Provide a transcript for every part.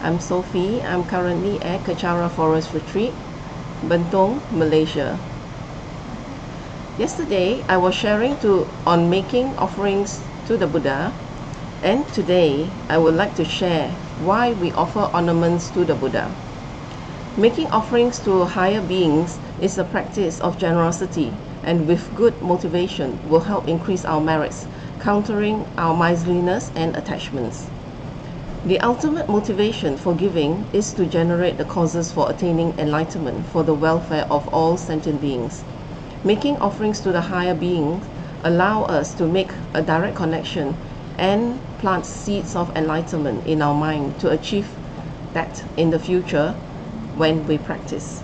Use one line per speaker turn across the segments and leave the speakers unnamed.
I'm Sofi. I'm currently at Kechara Forest Retreat, Bentong, Malaysia. Yesterday, I was sharing on making offerings to the Buddha, and today I would like to share why we offer ornaments to the Buddha. Making offerings to higher beings is a practice of generosity, and with good motivation will help increase our merits, countering our miserliness and attachments. The ultimate motivation for giving is to generate the causes for attaining enlightenment for the welfare of all sentient beings. Making offerings to the higher beings allow us to make a direct connection and plant seeds of enlightenment in our mind to achieve that in the future when we practice.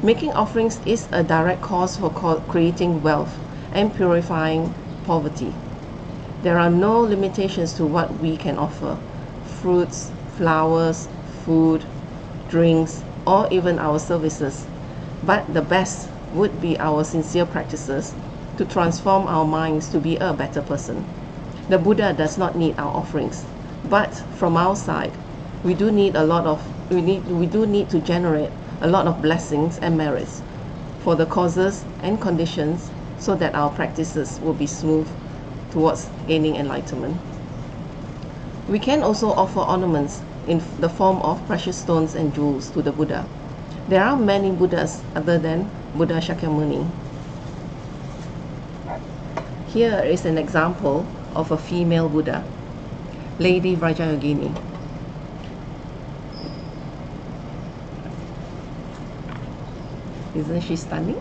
Making offerings is a direct cause for creating wealth and purifying poverty. There are no limitations to what we can offer: fruits, flowers, food, drinks, or even our services. But the best would be our sincere practices to transform our minds to be a better person. The Buddha does not need our offerings, but from our side, we do need to generate a lot of blessings and merits for the causes and conditions so that our practices will be smooth towards gaining enlightenment. We can also offer ornaments in the form of precious stones and jewels to the Buddha. There are many Buddhas other than Buddha Shakyamuni. Here is an example of a female Buddha, Lady Vrajayogini. Isn't she stunning?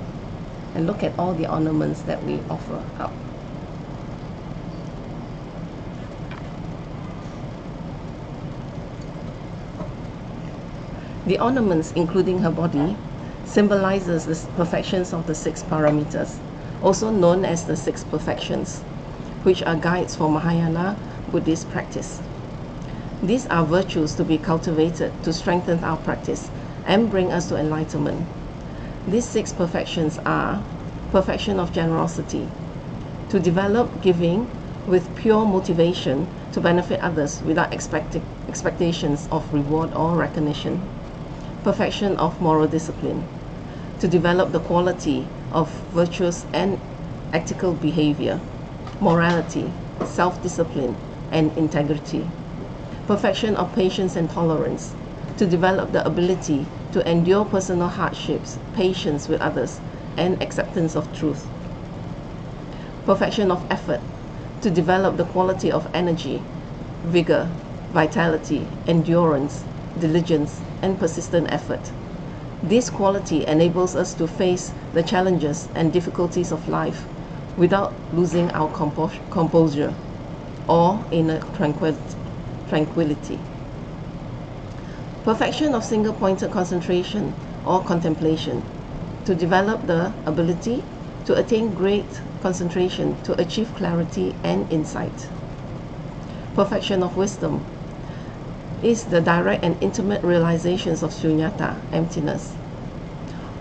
And look at all the ornaments that we offer up. The ornaments, including her body, symbolizes the perfections of the 6 paramitas, also known as the 6 perfections, which are guides for Mahayana Buddhist practice. These are virtues to be cultivated to strengthen our practice and bring us to enlightenment. These 6 perfections are: perfection of generosity, to develop giving with pure motivation to benefit others without expectations of reward or recognition; perfection of moral discipline, to develop the quality of virtuous and ethical behavior, morality, self-discipline, and integrity; perfection of patience and tolerance, to develop the ability to endure personal hardships, patience with others, and acceptance of truth; perfection of effort, to develop the quality of energy, vigor, vitality, endurance, diligence, and persistent effort. This quality enables us to face the challenges and difficulties of life without losing our composure or inner tranquility. Perfection of single-pointed concentration or contemplation, to develop the ability to attain great concentration to achieve clarity and insight. Perfection of wisdom is the direct and intimate realizations of shunyata, emptiness.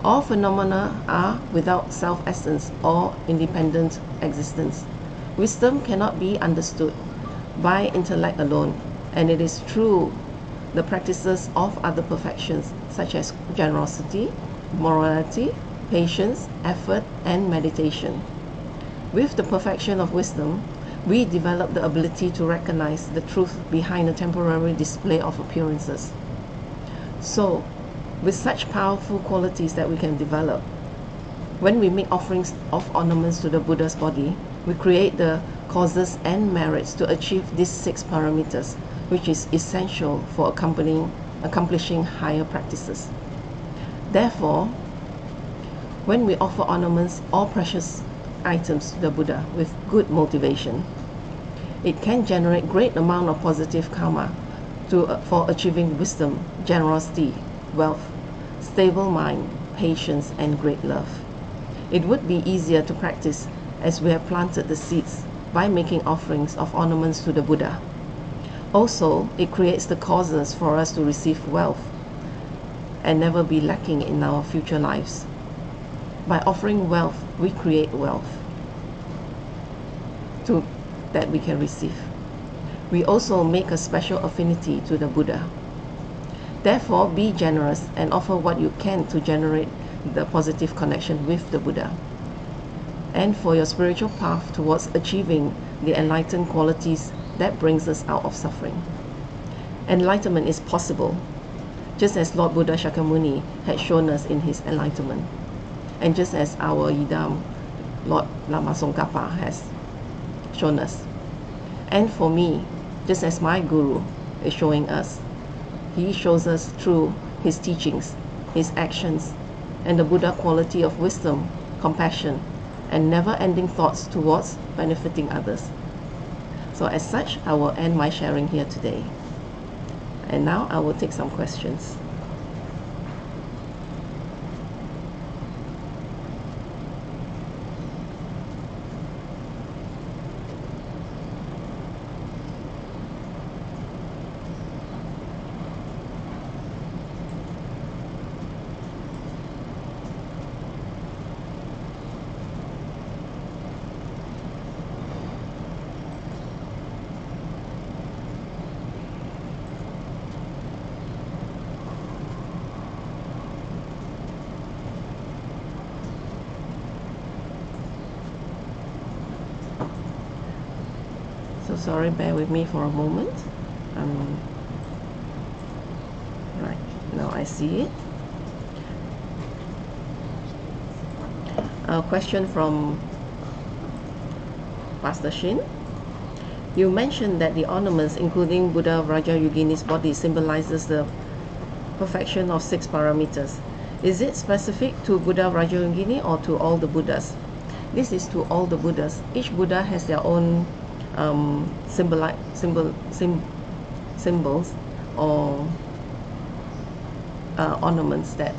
All phenomena are without self-essence or independent existence. Wisdom cannot be understood by intellect alone, and it is through the practices of other perfections such as generosity, morality, patience, effort, and meditation. With the perfection of wisdom, we develop the ability to recognize the truth behind a temporary display of appearances. So, with such powerful qualities that we can develop, when we make offerings of ornaments to the Buddha's body, we create the causes and merits to achieve these 6 paramitas, which is essential for accomplishing higher practices. Therefore, when we offer ornaments or precious items to the Buddha with good motivation, it can generate great amount of positive karma for achieving wisdom, generosity, wealth, stable mind, patience, and great love. It would be easier to practice as we have planted the seeds by making offerings of ornaments to the Buddha. Also, it creates the causes for us to receive wealth and never be lacking in our future lives. By offering wealth, we create wealth that we can receive. we also make a special affinity to the Buddha. Therefore, be generous and offer what you can to generate the positive connection with the Buddha. And for your spiritual path towards achieving the enlightened qualities that brings us out of suffering. Enlightenment is possible, just as Lord Buddha Shakyamuni had shown us in his enlightenment, and just as our Idam, Lord Lama Tsongkhapa, has shown us. And for me, just as my Guru is showing us, he shows us through his teachings, his actions, and the Buddha quality of wisdom, compassion, and never-ending thoughts towards benefiting others. So as such, I will end my sharing here today. And now I will take some questions. So sorry, bear with me for a moment. Right, now I see it. A question from Pastor Shin. You mentioned that the ornaments, including Buddha Vrajayogini's body, symbolizes the perfection of 6 parameters. Is it specific to Buddha Vrajayogini or to all the Buddhas? This is to all the Buddhas. Each Buddha has their own symbols or ornaments that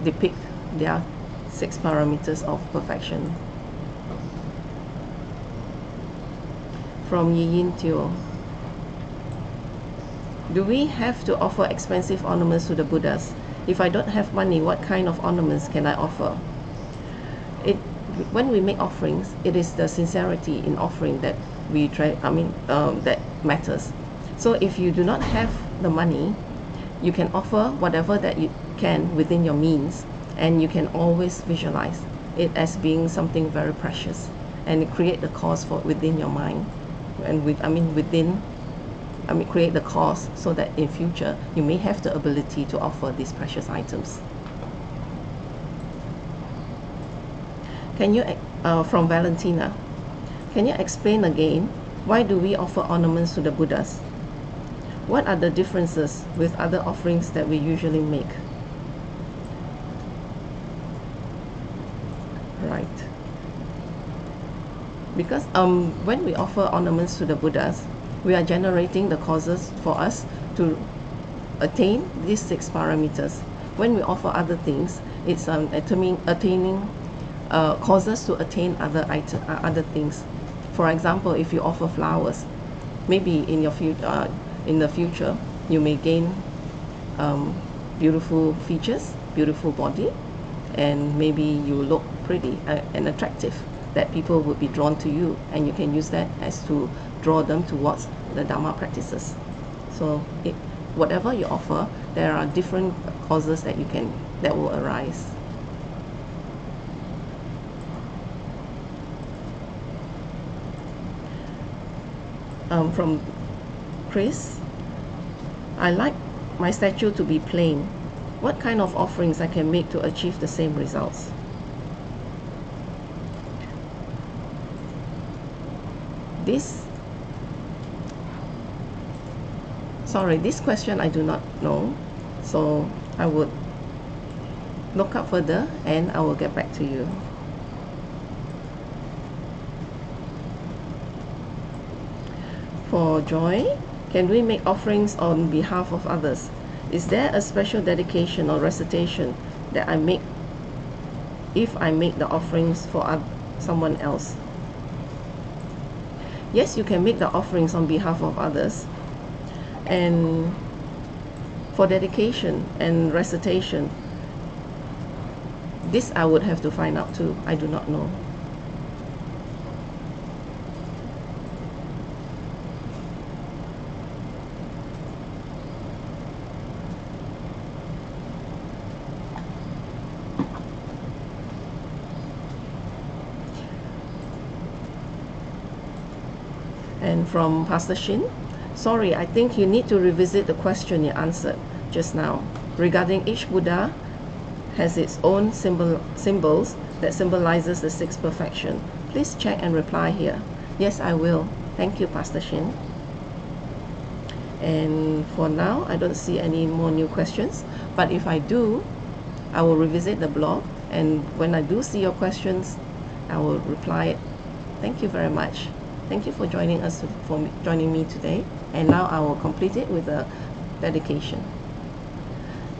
depict their 6 parameters of perfection. From Yin Teo. Do we have to offer expensive ornaments to the Buddhas? If I don't have money, what kind of ornaments can I offer? When we make offerings, it is the sincerity in offering that we try. That matters. So if you do not have the money, you can offer whatever that you can within your means, and you can always visualize it as being something very precious, and create the cause for within your mind, and create the cause so that in future you may have the ability to offer these precious items. Can you, from Valentina, can you explain again, why do we offer ornaments to the Buddhas? What are the differences with other offerings that we usually make? Right. Because when we offer ornaments to the Buddhas, we are generating the causes for us to attain these 6 parameters. When we offer other things, it's attaining causes to attain other things. For example, if you offer flowers, maybe in the future you may gain beautiful features, beautiful body, and maybe you look pretty and attractive, that people would be drawn to you, and you can use that as to draw them towards the Dharma practices. So whatever you offer, there are different causes that will arise. From Chris, I like my statue to be plain. What kind of offerings I can make to achieve the same results? This question I do not know, so I would look up further and I will get back to you. For Joy, can we make offerings on behalf of others? Is there a special dedication or recitation that I make if I make the offerings for someone else? Yes, you can make the offerings on behalf of others, and for dedication and recitation, this I would have to find out too. I do not know. And from Pastor Shin, sorry, I think you need to revisit the question you answered just now. Regarding each Buddha has its own symbols that symbolizes the sixth perfection. Please check and reply here. Yes, I will. Thank you, Pastor Shin. And for now, I don't see any more new questions. But if I do, I will revisit the blog. And when I do see your questions, I will reply it. Thank you very much. Thank you for joining me today. And now I will complete it with a dedication.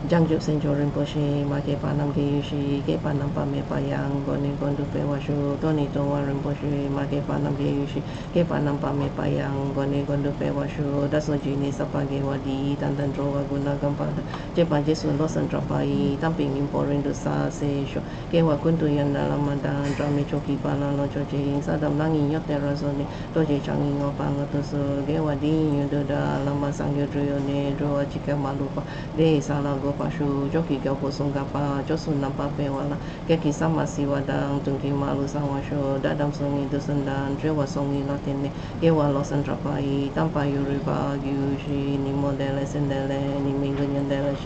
Jangjub Senjo Rinpoche, Make Panam Geyushi, Ge Panam Pame Payang, Goni Gondu Pewashu, Toni Towa Rinpoche, Make Panam Geyushi, Ge Panam Pame Payang, Goni Gondu Pewashu, Daso Jini Sapage Wadi, Tantan Droga Guna Gampada, Jepa Jesu Losan Trapai, Tamping Imporindu Sa Seisho, Gewa Kuntu Yanda Lamadan, Drami Choki Pala Lochoche, Sadam Langi Yote Razoni, Doje Changi Ngopangatusu, Gewa Di Yududa, Lama Sangyo Druyone, Droa Chika Malupa, De Salago Pashu, Joki Gaupo Sungapa, Josun Nampa Pewala, Geki Sama Siwadang, Tunki Malu Sawasho, Dadam Songi Dusundan, Drewa Songi Latine, Gewa Losan Trapai, Tampa Yuriba, Yushi, Ni Modele Sendele, Ni Mingunyandele,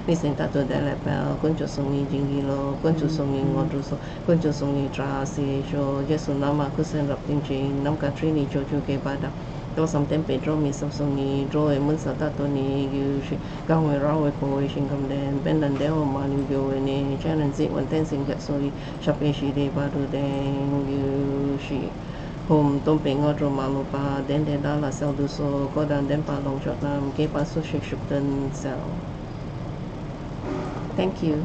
Ni Sentato delle Pel, Concho Songi Jingilo, Concho Songi Ngodruso, Concho Songi Trasi, Sho, Jesunama Kusen Raptinchi, Nam Katrini Joju Kebada. Do some tempe draw me some songi, draw a munsa tatoni, you should go around with coalition come then, bend and dell manu go in a challenge it when dancing get sorry, shapeshi de badu then you she home dumping or malupa, then the dollar sell do so, go down then long shot nam, keep us so shake then sell. Thank you.